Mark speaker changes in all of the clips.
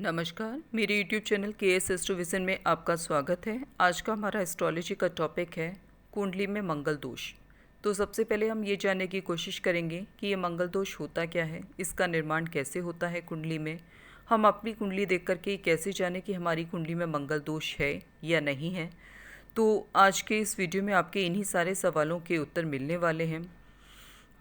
Speaker 1: नमस्कार, मेरे YouTube channel KS एस्ट्रोविजन में आपका स्वागत है। आज का हमारा एस्ट्रोलॉजी का टॉपिक है कुंडली में मंगल दोष। तो सबसे पहले हम ये जानने की कोशिश करेंगे कि ये मंगल दोष होता क्या है, इसका निर्माण कैसे होता है कुंडली में। हम अपनी कुंडली देख करके कैसे जाने कि हमारी कुंडली में मंगल दोष है या नहीं है। तो आज के इस वीडियो में आपके इन्हीं सारे सवालों के उत्तर मिलने वाले हैं।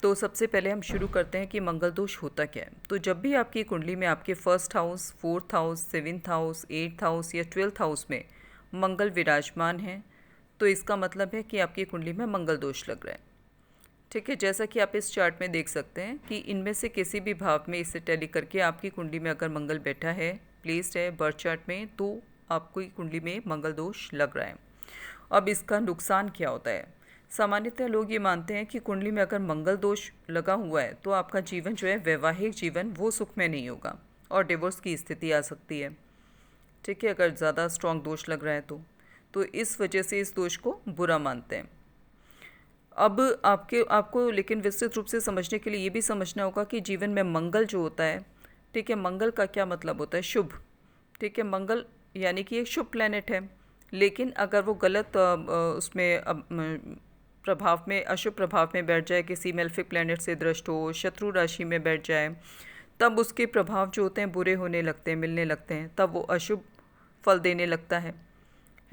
Speaker 1: तो सबसे पहले हम शुरू करते हैं कि मंगल दोष होता क्या है। तो जब भी आपकी कुंडली में आपके first house, fourth house, seventh house, eighth house या ट्वेल्थ हाउस में मंगल विराजमान है, तो इसका मतलब है कि आपकी कुंडली में मंगल दोष लग रहा है। ठीक है, जैसा कि आप इस चार्ट में देख सकते हैं कि इनमें से किसी भी भाव में इसे टैली करके आपकी कुंडली में अगर मंगल बैठा है, प्लेस्ड है बर्थ चार्ट में, तो आपकी कुंडली में मंगल दोष लग रहा है। अब इसका नुकसान क्या होता है? सामान्यतः लोग ये मानते हैं कि कुंडली में अगर मंगल दोष लगा हुआ है तो आपका जीवन जो है, वैवाहिक जीवन, वो सुखमय नहीं होगा और डिवोर्स की स्थिति आ सकती है। ठीक है, अगर ज़्यादा स्ट्रॉन्ग दोष लग रहा है तो इस वजह से इस दोष को बुरा मानते हैं। अब आपको लेकिन विस्तृत रूप से समझने के लिए ये भी समझना होगा कि जीवन में मंगल जो होता है, ठीक है, मंगल का क्या मतलब होता है? शुभ। ठीक है, मंगल यानी कि एक शुभ प्लैनेट है, लेकिन अगर वो गलत उसमें प्रभाव में, अशुभ प्रभाव में बैठ जाए, किसी मेल्फिक प्लैनेट से दृष्ट हो, शत्रु राशि में बैठ जाए, तब उसके प्रभाव जो होते हैं बुरे होने लगते हैं, मिलने लगते हैं, तब वो अशुभ फल देने लगता है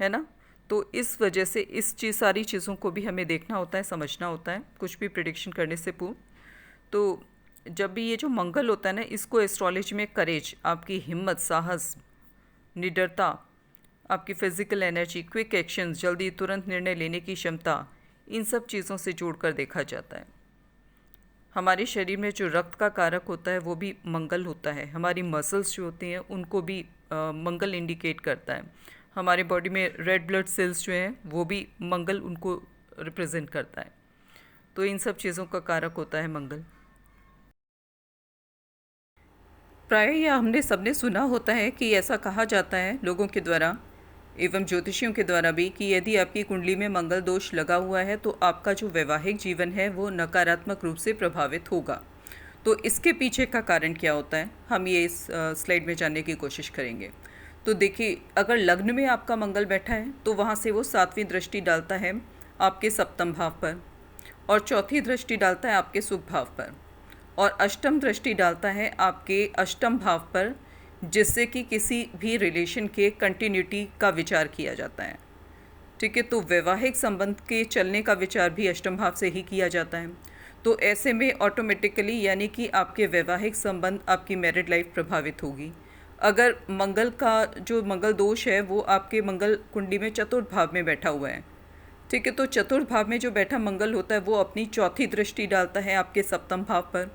Speaker 1: ना। तो इस वजह से सारी चीज़ों को भी हमें देखना होता है, समझना होता है, कुछ भी प्रिडिक्शन करने से पूर्व। तो जब भी ये जो मंगल होता है ना, इसको एस्ट्रोलॉजी में करेज, आपकी हिम्मत, साहस, निडरता, आपकी फिजिकल एनर्जी, क्विक एक्शंस, जल्दी तुरंत निर्णय लेने की क्षमता, इन सब चीज़ों से जोड़कर देखा जाता है। हमारे शरीर में जो रक्त का कारक होता है वो भी मंगल होता है। हमारी मसल्स जो होती हैं उनको भी मंगल इंडिकेट करता है। हमारे बॉडी में रेड ब्लड सेल्स जो हैं वो भी मंगल उनको रिप्रेजेंट करता है। तो इन सब चीज़ों का कारक होता है मंगल। प्रायः यह हमने सबने सुना होता है कि ऐसा कहा जाता है लोगों के द्वारा एवं ज्योतिषियों के द्वारा भी कि यदि आपकी कुंडली में मंगल दोष लगा हुआ है तो आपका जो वैवाहिक जीवन है वो नकारात्मक रूप से प्रभावित होगा। तो इसके पीछे का कारण क्या होता है, हम ये इस स्लाइड में जानने की कोशिश करेंगे। तो देखिए, अगर लग्न में आपका मंगल बैठा है तो वहाँ से वो 7वीं दृष्टि डालता है आपके सप्तम भाव पर, और चौथी दृष्टि डालता है आपके सुख भाव पर, और अष्टम दृष्टि डालता है आपके अष्टम भाव पर, जिससे कि किसी भी रिलेशन के कंटिन्यूटी का विचार किया जाता है। ठीक है, तो वैवाहिक संबंध के चलने का विचार भी अष्टम भाव से ही किया जाता है। तो ऐसे में ऑटोमेटिकली यानी कि आपके वैवाहिक संबंध, आपकी मैरिड लाइफ प्रभावित होगी। अगर मंगल का जो मंगल दोष है वो आपके मंगल कुंडली में चतुर्थ भाव में बैठा हुआ है, ठीक है, तो चतुर्थ भाव में जो बैठा मंगल होता है वो अपनी चौथी दृष्टि डालता है आपके सप्तम भाव पर।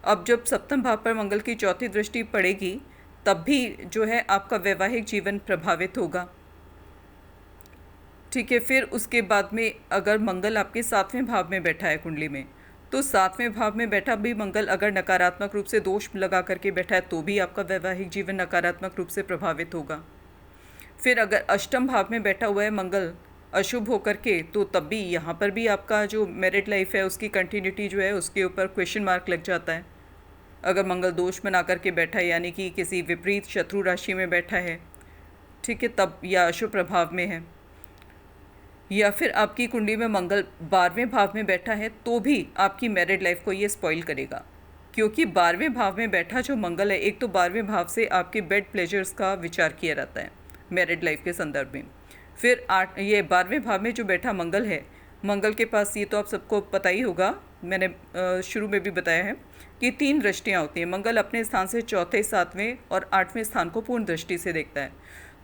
Speaker 1: अब जब सप्तम भाव पर मंगल की चौथी दृष्टि पड़ेगी तब भी जो है आपका वैवाहिक जीवन प्रभावित होगा। ठीक है, फिर उसके बाद में अगर मंगल आपके 7वें भाव में बैठा है कुंडली में, तो 7वें भाव में बैठा भी मंगल अगर नकारात्मक रूप से दोष लगा करके बैठा है तो भी आपका वैवाहिक जीवन नकारात्मक रूप से प्रभावित होगा। फिर अगर अष्टम भाव में बैठा हुआ है मंगल अशुभ होकर के, तो तब भी यहाँ पर भी आपका जो मैरिड लाइफ है उसकी कंटिन्यूटी जो है उसके ऊपर क्वेश्चन मार्क लग जाता है। अगर मंगल दोष बना करके बैठा है यानी कि किसी विपरीत शत्रु राशि में बैठा है, ठीक है, तब या अशुभ प्रभाव में है, या फिर आपकी कुंडली में मंगल 12वें भाव में बैठा है तो भी आपकी मैरिड लाइफ को ये स्पॉइल करेगा। क्योंकि 12वें भाव में बैठा जो मंगल है, एक तो 12वें भाव से आपके बेड प्लेजर्स का विचार किया जाता है मैरिड लाइफ के संदर्भ में। फिर ये 12वें भाव में जो बैठा मंगल है, मंगल के पास, ये तो आप सबको पता ही होगा, मैंने शुरू में भी बताया है कि 3 दृष्टियाँ होती हैं। मंगल अपने स्थान से चौथे, 7वें और 8वें स्थान को पूर्ण दृष्टि से देखता है।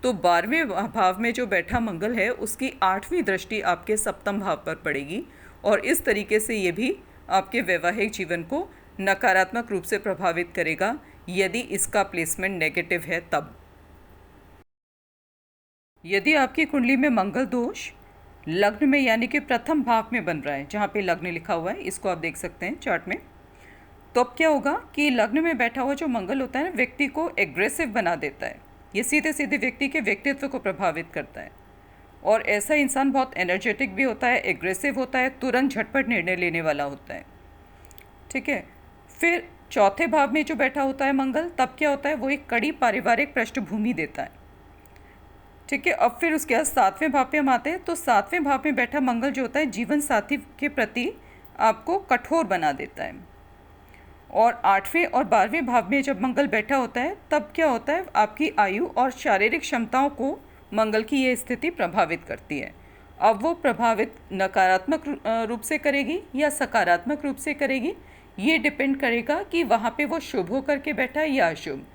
Speaker 1: तो 12वें भाव में जो बैठा मंगल है उसकी 8वीं दृष्टि आपके सप्तम भाव पर पड़ेगी, और इस तरीके से ये भी आपके वैवाहिक जीवन को नकारात्मक रूप से प्रभावित करेगा यदि इसका प्लेसमेंट नेगेटिव है तब। यदि आपकी कुंडली में मंगल दोष लग्न में यानी कि प्रथम भाव में बन रहा है, जहाँ पे लग्न लिखा हुआ है, इसको आप देख सकते हैं चार्ट में, तो अब क्या होगा कि लग्न में बैठा हुआ जो मंगल होता है व्यक्ति को एग्रेसिव बना देता है। ये सीधे सीधे व्यक्ति के व्यक्तित्व को प्रभावित करता है, और ऐसा इंसान बहुत एनर्जेटिक भी होता है, एग्रेसिव होता है, तुरंत झटपट निर्णय लेने वाला होता है। ठीक है, फिर चौथे भाव में जो बैठा होता है मंगल, तब क्या होता है, वो एक कड़ी पारिवारिक पृष्ठभूमि देता है। ठीक है, अब फिर उसके बाद सातवें भाव पे हम आते हैं। तो सातवें भाव में बैठा मंगल जो होता है जीवन साथी के प्रति आपको कठोर बना देता है। और आठवें और 12वें भाव में जब मंगल बैठा होता है तब क्या होता है, आपकी आयु और शारीरिक क्षमताओं को मंगल की ये स्थिति प्रभावित करती है। अब वो प्रभावित नकारात्मक रूप से करेगी या सकारात्मक रूप से करेगी, ये डिपेंड करेगा कि वहाँ पे वो शुभ होकर के बैठा है या अशुभ।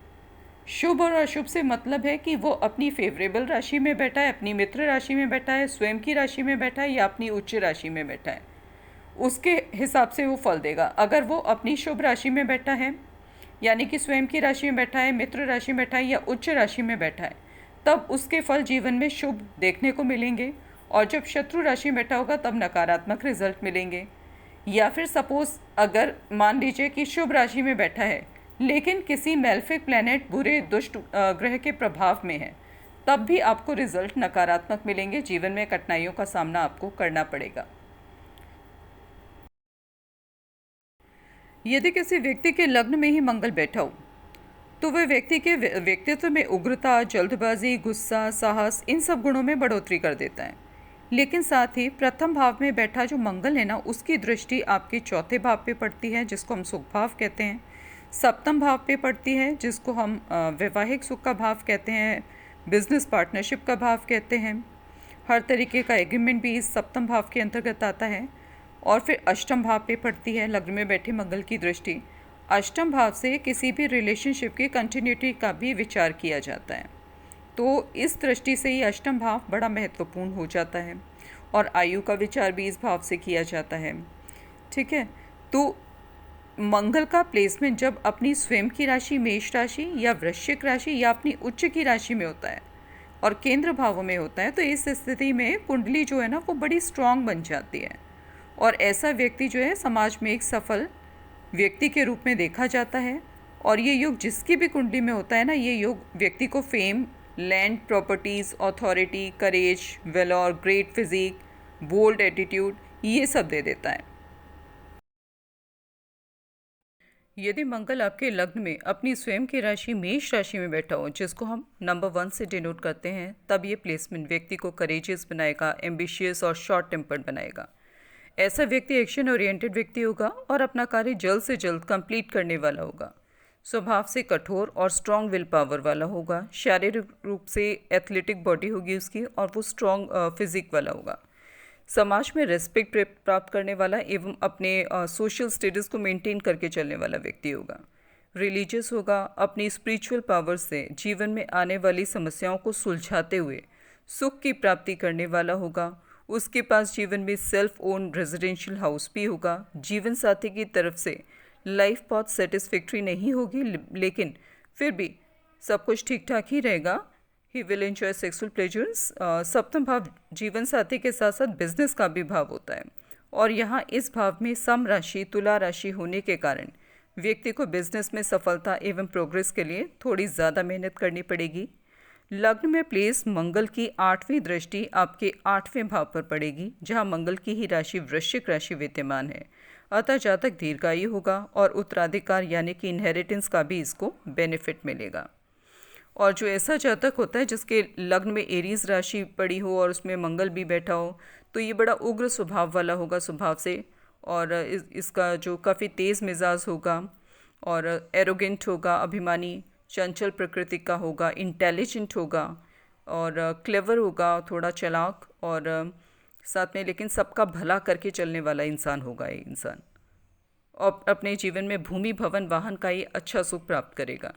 Speaker 1: शुभ और अशुभ से मतलब है कि वो अपनी फेवरेबल राशि में बैठा है, अपनी मित्र राशि में बैठा है, स्वयं की राशि में बैठा है या अपनी उच्च राशि में बैठा है, उसके हिसाब से वो फल देगा। अगर वो अपनी शुभ राशि में बैठा है, यानी कि स्वयं की राशि में बैठा है, मित्र राशि में बैठा है या उच्च राशि में बैठा है, तब उसके फल जीवन में शुभ देखने को मिलेंगे। और जब शत्रु राशि में बैठा होगा तब नकारात्मक रिजल्ट मिलेंगे। या फिर सपोज अगर मान लीजिए कि शुभ राशि में बैठा है लेकिन किसी मेलेफिक प्लैनेट बुरे दुष्ट ग्रह के प्रभाव में है, तब भी आपको रिजल्ट नकारात्मक मिलेंगे, जीवन में कठिनाइयों का सामना आपको करना पड़ेगा। यदि किसी व्यक्ति के लग्न में ही मंगल बैठा हो तो वह व्यक्ति के व्यक्तित्व में उग्रता, जल्दबाजी, गुस्सा, साहस, इन सब गुणों में बढ़ोतरी कर देता है। लेकिन साथ ही प्रथम भाव में बैठा जो मंगल है ना, उसकी दृष्टि आपके चौथे भाव पे पड़ती है जिसको हम सुख भाव कहते हैं, सप्तम भाव पे पड़ती है जिसको हम वैवाहिक सुख का भाव कहते हैं, बिजनेस पार्टनरशिप का भाव कहते हैं। हर तरीके का एग्रीमेंट भी इस सप्तम भाव के अंतर्गत आता है। और फिर अष्टम भाव पे पड़ती है लग्न में बैठे मंगल की दृष्टि। अष्टम भाव से किसी भी रिलेशनशिप की कंटिन्यूटी का भी विचार किया जाता है। तो इस दृष्टि से ये अष्टम भाव बड़ा महत्वपूर्ण हो जाता है। और आयु का विचार भी इस भाव से किया जाता है। ठीक है, तो मंगल का प्लेसमेंट जब अपनी स्वयं की राशि मेष राशि या वृश्चिक राशि या अपनी उच्च की राशि में होता है और केंद्र भावों में होता है, तो इस स्थिति में कुंडली जो है ना वो बड़ी स्ट्रांग बन जाती है। और ऐसा व्यक्ति जो है समाज में एक सफल व्यक्ति के रूप में देखा जाता है। और ये योग जिसकी भी कुंडली में होता है ना, ये योग व्यक्ति को fame, land, properties, authority, courage, valour, great physique, bold attitude, ये सब दे देता है। यदि मंगल आपके लग्न में अपनी स्वयं की राशि मेष राशि में बैठा हो, जिसको हम नंबर 1 से डिनोट करते हैं, तब ये प्लेसमेंट व्यक्ति को करेजियस बनाएगा, एम्बिशियस और शॉर्ट टेम्पर्ड बनाएगा। ऐसा व्यक्ति एक्शन ओरिएंटेड व्यक्ति होगा और अपना कार्य जल्द से जल्द कंप्लीट करने वाला होगा। स्वभाव से कठोर और स्ट्रॉन्ग विल पावर वाला होगा। शारीरिक रूप से एथलेटिक बॉडी होगी उसकी और वो स्ट्रॉन्ग फिजिक वाला होगा। समाज में रेस्पेक्ट प्राप्त करने वाला एवं अपने सोशल स्टेटस को मेंटेन करके चलने वाला व्यक्ति होगा। रिलीजियस होगा। अपनी स्पिरिचुअल पावर से जीवन में आने वाली समस्याओं को सुलझाते हुए सुख की प्राप्ति करने वाला होगा। उसके पास जीवन में सेल्फ ओन रेजिडेंशियल हाउस भी होगा। जीवन साथी की तरफ से लाइफ बहुत सेटिस्फैक्ट्री नहीं होगी, लेकिन फिर भी सब कुछ ठीक ठाक ही रहेगा। He will enjoy sexual pleasures. सप्तम भाव जीवन साथी के साथ साथ बिजनेस का भी भाव होता है और यहाँ इस भाव में सम राशि तुला राशि होने के कारण व्यक्ति को बिजनेस में सफलता एवं प्रोग्रेस के लिए थोड़ी ज़्यादा मेहनत करनी पड़ेगी। लग्न में प्लेस मंगल की 8वीं दृष्टि आपके 8वें भाव पर पड़ेगी, जहाँ मंगल की ही राशि वृश्चिक राशि विद्यमान है। अतः जातक दीर्घायु होगा और उत्तराधिकार यानी कि इनहेरिटेंस का भी इसको बेनिफिट मिलेगा। और जो ऐसा जातक होता है जिसके लग्न में एरीज राशि पड़ी हो और उसमें मंगल भी बैठा हो, तो ये बड़ा उग्र स्वभाव वाला होगा स्वभाव से। और इसका जो काफ़ी तेज़ मिजाज होगा और एरोगेंट होगा, अभिमानी, चंचल प्रकृति का होगा, इंटेलिजेंट होगा और क्लेवर होगा, थोड़ा चालाक और साथ में लेकिन सबका भला करके चलने वाला इंसान होगा ये इंसान। और अपने जीवन में भूमि, भवन, वाहन का ये अच्छा सुख प्राप्त करेगा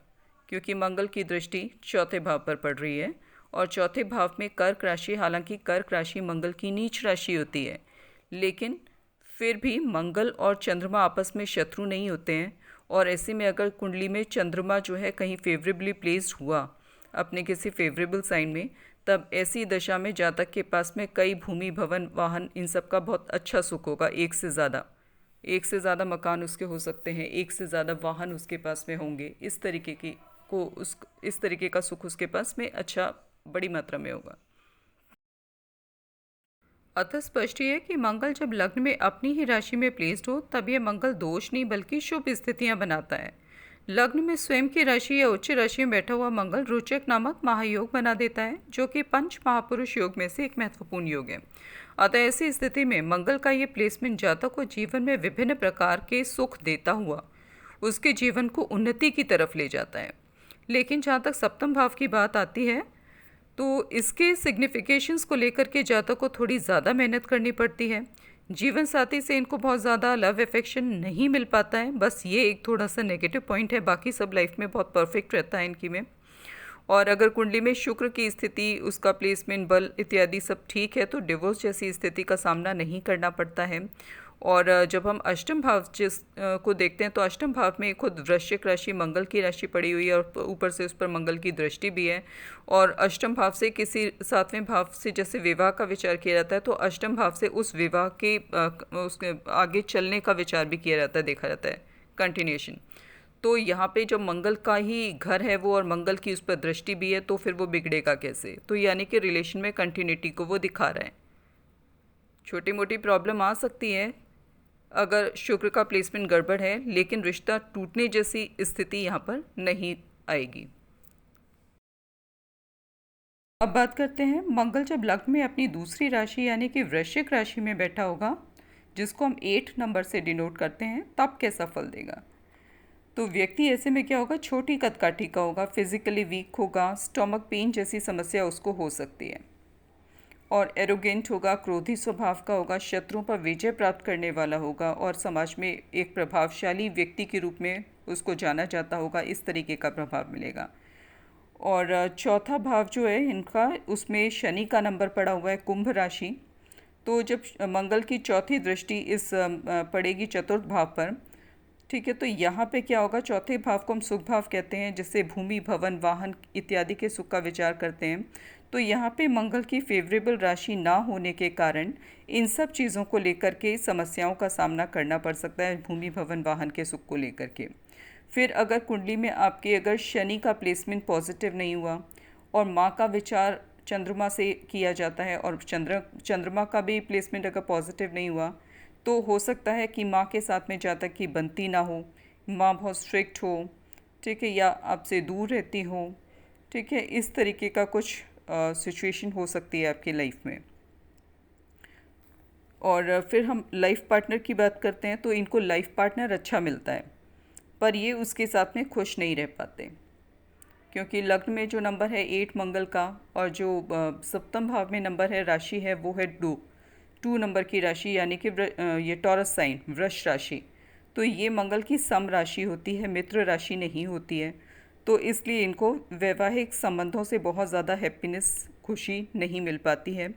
Speaker 1: क्योंकि मंगल की दृष्टि चौथे भाव पर पड़ रही है। और चौथे भाव में कर्क राशि, हालांकि कर्क राशि मंगल की नीच राशि होती है, लेकिन फिर भी मंगल और चंद्रमा आपस में शत्रु नहीं होते हैं। और ऐसे में अगर कुंडली में चंद्रमा जो है कहीं फेवरेबली प्लेस्ड हुआ अपने किसी फेवरेबल साइन में, तब ऐसी दशा में जातक के पास में कई भूमि, भवन, वाहन, इन सब का बहुत अच्छा सुख होगा। एक से ज़्यादा मकान उसके हो सकते हैं, एक से ज़्यादा वाहन उसके पास में होंगे। इस तरीके का सुख उसके पास में अच्छा बड़ी मात्रा में होगा। अतः स्पष्ट ही है कि मंगल जब लग्न में अपनी ही राशि में प्लेस्ड हो तब यह मंगल दोष नहीं बल्कि शुभ स्थितियां बनाता है। लग्न में स्वयं की राशि या उच्च राशि में बैठा हुआ मंगल रोचक नामक महायोग बना देता है, जो कि पंच महापुरुष योग में से एक महत्वपूर्ण योग है। अतः ऐसी स्थिति में मंगल का ये प्लेसमेंट जातक को जीवन में विभिन्न प्रकार के सुख देता हुआ उसके जीवन को उन्नति की तरफ ले जाता है। लेकिन जहाँ तक सप्तम भाव की बात आती है तो इसके सिग्निफिकेशंस को लेकर के जातक को थोड़ी ज़्यादा मेहनत करनी पड़ती है। जीवन साथी से इनको बहुत ज़्यादा लव अफेक्शन नहीं मिल पाता है, बस ये एक थोड़ा सा नेगेटिव पॉइंट है, बाकी सब लाइफ में बहुत परफेक्ट रहता है इनकी में। और अगर कुंडली में शुक्र की स्थिति, उसका प्लेसमेंट, बल इत्यादि सब ठीक है तो डिवोर्स जैसी स्थिति का सामना नहीं करना पड़ता है। और जब हम अष्टम भाव को देखते हैं तो अष्टम भाव में खुद वृश्चिक राशि मंगल की राशि पड़ी हुई है और ऊपर से उस पर मंगल की दृष्टि भी है। और अष्टम भाव से किसी सातवें भाव से जैसे विवाह का विचार किया जाता है तो अष्टम भाव से उस विवाह के उसके आगे चलने का विचार भी किया जाता है, देखा जाता है, कंटिन्यूएशन। तो यहाँ पे जब मंगल का ही घर है वो और मंगल की उस पर दृष्टि भी है तो फिर वो बिगड़ेगा कैसे? तो यानी कि रिलेशन में कंटिन्यूटी को वो दिखा रहा है। छोटी मोटी प्रॉब्लम आ सकती है अगर शुक्र का प्लेसमेंट गड़बड़ है, लेकिन रिश्ता टूटने जैसी स्थिति यहाँ पर नहीं आएगी। अब बात करते हैं मंगल जब लग्न में अपनी दूसरी राशि यानी कि वृश्चिक राशि में बैठा होगा, जिसको हम 8 नंबर से डिनोट करते हैं, तब कैसा फल देगा। तो व्यक्ति ऐसे में क्या होगा, छोटी कदकाठी का होगा, फिजिकली वीक होगा, स्टमक पेन जैसी समस्या उसको हो सकती है, और एरोगेंट होगा, क्रोधी स्वभाव का होगा, शत्रुओं पर विजय प्राप्त करने वाला होगा और समाज में एक प्रभावशाली व्यक्ति के रूप में उसको जाना जाता होगा, इस तरीके का प्रभाव मिलेगा। और चौथा भाव जो है इनका, उसमें शनि का नंबर पड़ा हुआ है, कुंभ राशि। तो जब मंगल की चौथी दृष्टि इस पड़ेगी चतुर्थ भाव पर, ठीक है, तो यहाँ पे क्या होगा, चौथे भाव को हम सुख भाव कहते हैं, जिससे भूमि, भवन, वाहन इत्यादि के सुख का विचार करते हैं। तो यहाँ पे मंगल की फेवरेबल राशि ना होने के कारण इन सब चीज़ों को लेकर के समस्याओं का सामना करना पड़ सकता है, भूमि, भवन, वाहन के सुख को लेकर के। फिर अगर कुंडली में आपके अगर शनि का प्लेसमेंट पॉजिटिव नहीं हुआ और माँ का विचार चंद्रमा से किया जाता है और चंद्रमा का भी प्लेसमेंट अगर पॉजिटिव नहीं हुआ तो हो सकता है कि माँ के साथ में जातक की बनती ना हो, माँ बहुत स्ट्रिक्ट हो, ठीक है, या आपसे दूर रहती हो, ठीक है, इस तरीके का कुछ सिचुएशन हो सकती है आपकी लाइफ में। और फिर हम लाइफ पार्टनर की बात करते हैं तो इनको लाइफ पार्टनर अच्छा मिलता है, पर ये उसके साथ में खुश नहीं रह पाते, क्योंकि लग्न में जो नंबर है 8 मंगल का और जो सप्तम भाव में नंबर है, राशि है, वो है 2 नंबर की राशि, यानी कि ये टॉरस साइन, वृष राशि। तो ये मंगल की सम राशि होती है, मित्र राशि नहीं होती है। तो इसलिए इनको वैवाहिक संबंधों से बहुत ज़्यादा हैप्पीनेस, खुशी नहीं मिल पाती है।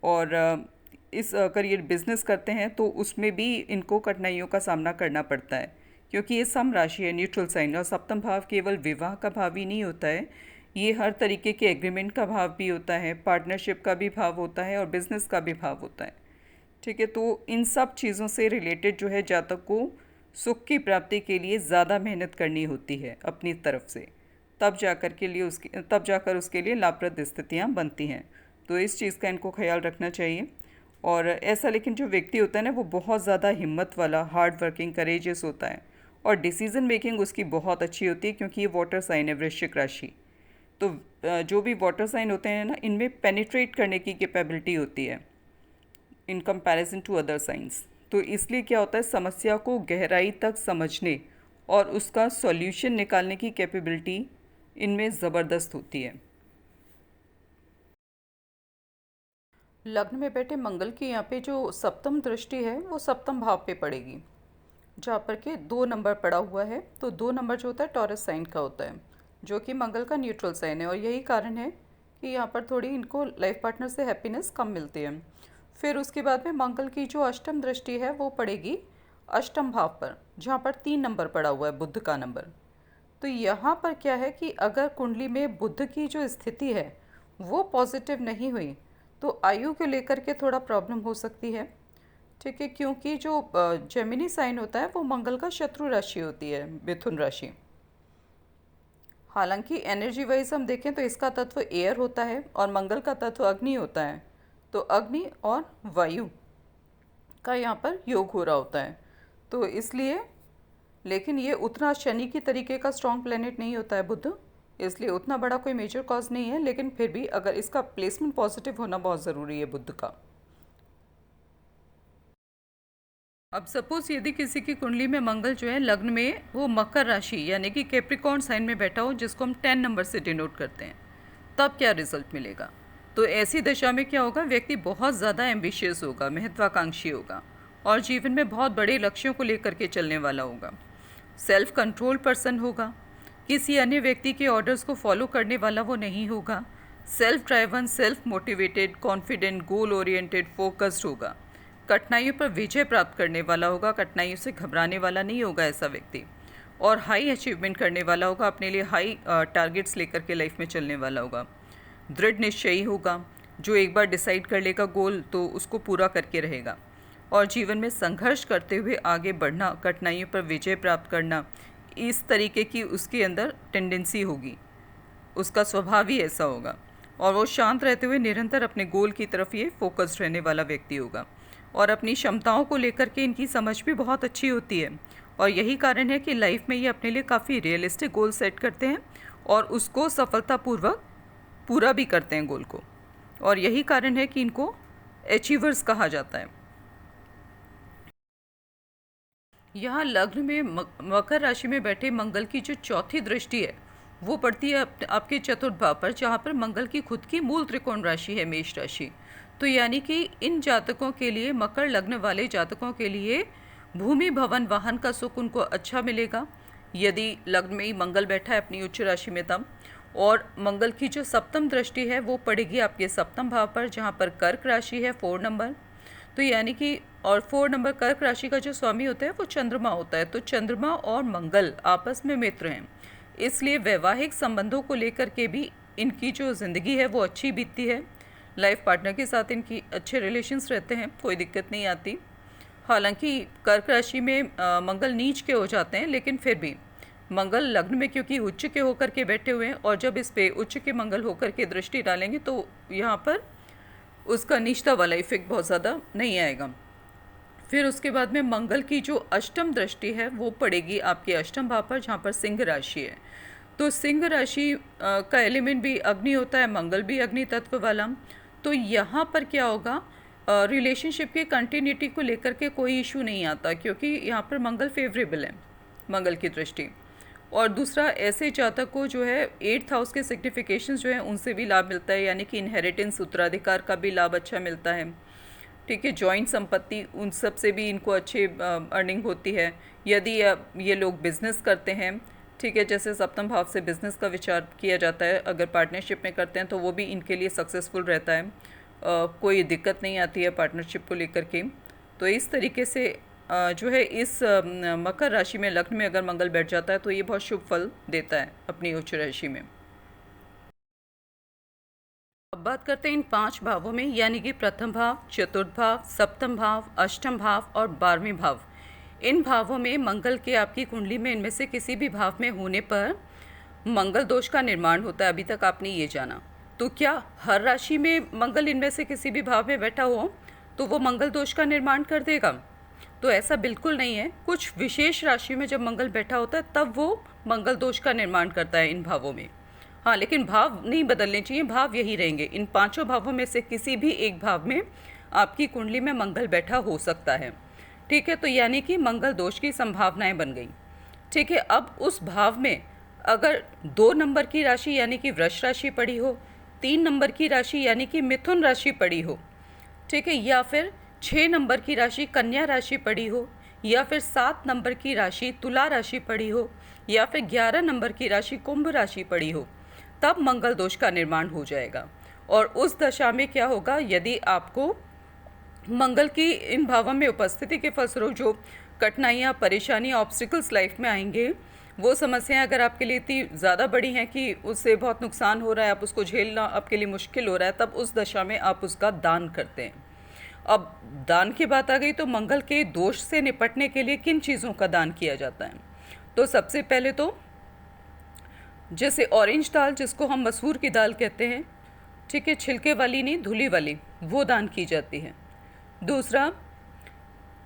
Speaker 1: और इस अगर ये बिज़नेस करते हैं तो उसमें भी इनको कठिनाइयों का सामना करना पड़ता है, क्योंकि ये सम राशि है, न्यूट्रल साइन। और सप्तम भाव केवल विवाह का भाव ही नहीं होता है, ये हर तरीके के एग्रीमेंट का भाव भी होता है, पार्टनरशिप का भी भाव होता है और बिज़नेस का भी भाव होता है, ठीक है। तो इन सब चीज़ों से रिलेटेड जो है जातक को सुख की प्राप्ति के लिए ज़्यादा मेहनत करनी होती है अपनी तरफ से, तब जाकर उसके लिए लाभप्रद स्थितियाँ बनती हैं। तो इस चीज़ का इनको ख्याल रखना चाहिए। और ऐसा, लेकिन जो व्यक्ति होता है ना, वो बहुत ज़्यादा हिम्मत वाला, हार्ड वर्किंग, करेजियस होता है और डिसीज़न मेकिंग उसकी बहुत अच्छी होती है, क्योंकि ये वाटर साइन है, वृश्चिक राशि। तो जो भी वाटर साइन होते हैं ना, इनमें पेनिट्रेट करने की कैपेबिलिटी होती है in comparison to other science. तो इसलिए क्या होता है, समस्या को गहराई तक समझने और उसका सॉल्यूशन निकालने की कैपेबिलिटी इनमें ज़बरदस्त होती है। लग्न में बैठे मंगल की यहाँ पे जो सप्तम दृष्टि है वो सप्तम भाव पे पड़ेगी, जहाँ पर के 2 नंबर पड़ा हुआ है। तो 2 नंबर जो होता है टॉरस साइन का होता है, जो कि मंगल का न्यूट्रल साइन है, और यही कारण है कि यहाँ पर थोड़ी इनको लाइफ पार्टनर से हैप्पीनेस कम मिलती है। फिर उसके बाद में मंगल की जो अष्टम दृष्टि है वो पड़ेगी अष्टम भाव पर, जहाँ पर 3 नंबर पड़ा हुआ है, बुध का नंबर। तो यहाँ पर क्या है कि अगर कुंडली में बुध की जो स्थिति है वो पॉजिटिव नहीं हुई तो आयु को लेकर के थोड़ा प्रॉब्लम हो सकती है, ठीक है, क्योंकि जो जेमिनी साइन होता है वो मंगल का शत्रु राशि होती है, मिथुन राशि। हालांकि एनर्जी वाइज हम देखें तो इसका तत्व एयर होता है और मंगल का तत्व अग्नि होता है। तो अग्नि और वायु का यहाँ पर योग हो रहा होता है। तो इसलिए, लेकिन ये उतना शनि की तरीके का स्ट्रॉन्ग प्लेनेट नहीं होता है बुध, इसलिए उतना बड़ा कोई मेजर कॉज नहीं है, लेकिन फिर भी अगर इसका प्लेसमेंट पॉजिटिव होना बहुत ज़रूरी है बुध का। अब सपोज यदि किसी की कुंडली में मंगल जो है लग्न में वो मकर राशि यानी कि कैप्रिकॉर्न साइन में बैठा हो, जिसको हम 10 नंबर से डिनोट करते हैं, तब क्या रिजल्ट मिलेगा? तो ऐसी दशा में क्या होगा, व्यक्ति बहुत ज़्यादा एम्बिशियस होगा, महत्वाकांक्षी होगा और जीवन में बहुत बड़े लक्ष्यों को लेकर के चलने वाला होगा। सेल्फ कंट्रोल पर्सन होगा, किसी अन्य व्यक्ति के ऑर्डर्स को फॉलो करने वाला वो नहीं होगा। Self driven, self motivated, confident, goal oriented, focused होगा। कठिनाइयों पर विजय प्राप्त करने वाला होगा, कठिनाइयों से घबराने वाला नहीं होगा ऐसा व्यक्ति, और हाई अचीवमेंट करने वाला होगा, अपने लिए हाई टारगेट्स लेकर के लाइफ में चलने वाला होगा। दृढ़ निश्चयी होगा, जो एक बार डिसाइड कर लेगा गोल तो उसको पूरा करके रहेगा, और जीवन में संघर्ष करते हुए आगे बढ़ना, कठिनाइयों पर विजय प्राप्त करना, इस तरीके की उसके अंदर टेंडेंसी होगी, उसका स्वभाव ही ऐसा होगा। और वो शांत रहते हुए निरंतर अपने गोल की तरफ ये फोकस्ड रहने वाला व्यक्ति होगा, और अपनी क्षमताओं को लेकर के इनकी समझ भी बहुत अच्छी होती है, और यही कारण है कि लाइफ में ये अपने लिए काफ़ी रियलिस्टिक गोल सेट करते हैं और उसको सफलतापूर्वक पूरा भी करते हैं गोल को, और यही कारण है कि इनको अचीवर्स कहा जाता है। यहाँ लग्न में मकर राशि में बैठे मंगल की जो चौथी दृष्टि है वो पड़ती है आपके चतुर्थ भाव पर, जहाँ पर मंगल की खुद की मूल त्रिकोण राशि है मेष राशि। तो यानी कि इन जातकों के लिए, मकर लग्न वाले जातकों के लिए भूमि भवन वाहन का सुख उनको अच्छा मिलेगा यदि लग्न में ही मंगल बैठा है अपनी उच्च राशि में तब। और मंगल की जो सप्तम दृष्टि है वो पड़ेगी आपके सप्तम भाव पर, जहाँ पर कर्क राशि है 4 नंबर। तो यानी कि, और 4 नंबर कर्क राशि का जो स्वामी होता है वो चंद्रमा होता है। तो चंद्रमा और मंगल आपस में मित्र हैं, इसलिए वैवाहिक संबंधों को लेकर के भी इनकी जो ज़िंदगी है वो अच्छी बीतती है। लाइफ पार्टनर के साथ इनकी अच्छे रिलेशंस रहते हैं, कोई दिक्कत नहीं आती। हालांकि कर्क राशि में मंगल नीच के हो जाते हैं, लेकिन फिर भी मंगल लग्न में क्योंकि उच्च के होकर के बैठे हुए हैं, और जब इस पे उच्च के मंगल होकर के दृष्टि डालेंगे तो यहाँ पर उसका निचता वाला इफेक्ट बहुत ज़्यादा नहीं आएगा। फिर उसके बाद में मंगल की जो अष्टम दृष्टि है वो पड़ेगी आपके अष्टम भाव पर, जहाँ पर सिंह राशि है। तो सिंह राशि का एलिमेंट भी अग्नि होता है, मंगल भी अग्नि तत्व वाला। तो यहाँ पर क्या होगा, रिलेशनशिप की कंटिन्यूटी को लेकर के कोई इशू नहीं आता, क्योंकि यहाँ पर मंगल फेवरेबल है, मंगल की दृष्टि। और दूसरा, ऐसे जातक को जो है 8th हाउस के सिग्निफिकेशंस जो है उनसे भी लाभ मिलता है, यानी कि इनहेरिटेंस, उत्तराधिकार का भी लाभ अच्छा मिलता है। ठीक है, जॉइंट संपत्ति, उन सब से भी इनको अच्छे अर्निंग होती है। यदि ये लोग बिजनेस करते हैं, ठीक है, जैसे सप्तम भाव से बिजनेस का विचार किया जाता है, अगर पार्टनरशिप में करते हैं तो वो भी इनके लिए सक्सेसफुल रहता है, कोई दिक्कत नहीं आती है पार्टनरशिप को लेकर के। तो इस तरीके से जो है इस मकर राशि में लग्न में अगर मंगल बैठ जाता है तो ये बहुत शुभ फल देता है अपनी उच्च राशि में। अब बात करते हैं इन 5 भावों में, यानी कि प्रथम भाव, चतुर्थ भाव, सप्तम भाव, अष्टम भाव और 12वें भाव। इन भावों में मंगल के आपकी कुंडली में इनमें से किसी भी भाव में होने पर मंगल दोष का निर्माण होता है। अभी तक आपने ये जाना। तो क्या हर राशि में मंगल इनमें से किसी भी भाव में बैठा हो तो वो मंगल दोष का निर्माण कर देगा? तो ऐसा बिल्कुल नहीं है। कुछ विशेष राशि में जब मंगल बैठा होता है तब वो मंगल दोष का निर्माण करता है इन भावों में। हाँ, लेकिन भाव नहीं बदलने चाहिए, भाव यही रहेंगे। इन 5 भावों में से किसी भी एक भाव में आपकी कुंडली में मंगल बैठा हो सकता है। ठीक है, तो यानी कि मंगल दोष की संभावनाएं बन गई। ठीक है, अब उस भाव में अगर 2 नंबर की राशि यानी कि वृष राशि पड़ी हो, 3 नंबर की राशि यानी कि मिथुन राशि पड़ी हो, ठीक है, या फिर 6 नंबर की राशि कन्या राशि पड़ी हो, या फिर 7 नंबर की राशि तुला राशि पड़ी हो, या फिर 11 नंबर की राशि कुंभ राशि पड़ी हो, तब मंगल दोष का निर्माण हो जाएगा। और उस दशा में क्या होगा, यदि आपको मंगल की इन भावों में उपस्थिति के फलस्वरूप जो कठिनाइयाँ, परेशानियाँ, ऑब्स्टिकल्स लाइफ में आएंगे, वो समस्याएं अगर आपके लिए इतनी ज़्यादा बड़ी हैं कि उससे बहुत नुकसान हो रहा है, आप उसको झेलना आपके लिए मुश्किल हो रहा है, तब उस दशा में आप उसका दान करते हैं। अब दान की बात आ गई तो मंगल के दोष से निपटने के लिए किन चीज़ों का दान किया जाता है? तो सबसे पहले तो जैसे ऑरेंज दाल, जिसको हम मसूर की दाल कहते हैं, ठीक है, छिलके वाली नहीं, धुली वाली, वो दान की जाती है। दूसरा,